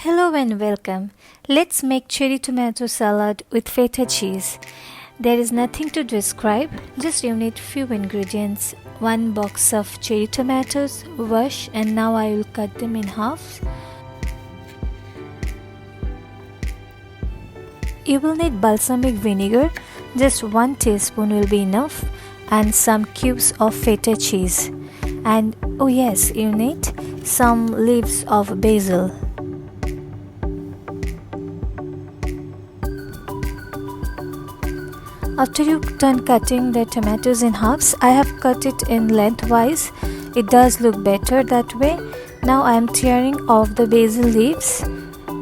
Hello and welcome. Let's make cherry tomato salad with feta cheese. There is nothing to describe, just you need few ingredients. 1 box of cherry tomatoes, wash, and now I will cut them in half. You will need balsamic vinegar, just 1 teaspoon will be enough, and some cubes of feta cheese. And oh yes, you need some leaves of basil. After you've done cutting the tomatoes in halves, I have cut it in lengthwise. It does look better that way. Now I am tearing off the basil leaves.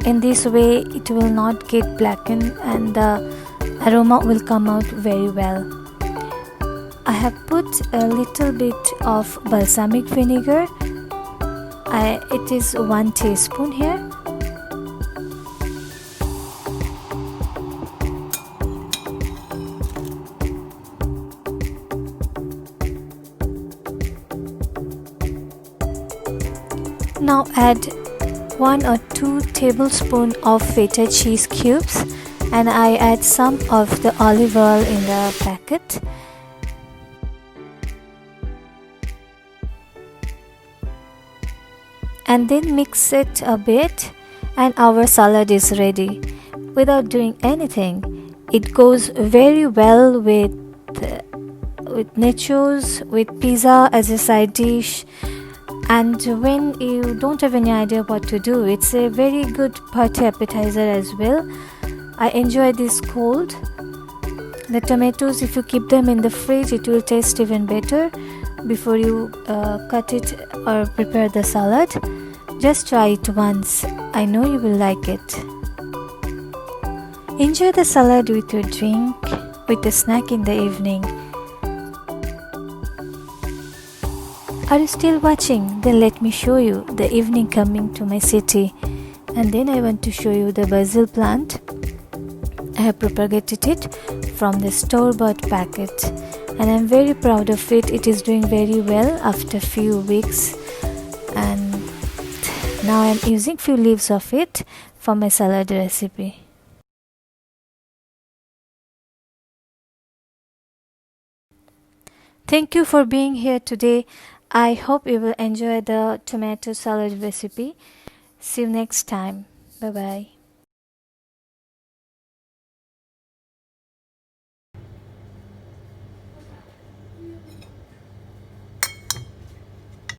In this way it will not get blackened and the aroma will come out very well. I have put a little bit of balsamic vinegar. It is 1 teaspoon here. Now add 1 or 2 tablespoons of feta cheese cubes, and I add some of the olive oil in the packet. And then mix it a bit and our salad is ready. Without doing anything, it goes very well with nachos, with pizza as a side dish. And when you don't have any idea what to do, it's a very good party appetizer as well. I enjoy this cold. The tomatoes, if you keep them in the fridge, it will taste even better before you cut it or prepare the salad. Just try it once. I know you will like it. Enjoy the salad with your drink, with a snack in the evening. Are you still watching? Then let me show you the evening coming to my city. And then I want to show you the basil plant. I have propagated it from the store-bought packet. And I'm very proud of it. It is doing very well after few weeks. And now I'm using few leaves of it for my salad recipe. Thank you for being here today. I hope you will enjoy the tomato salad recipe. See you next time. Bye bye.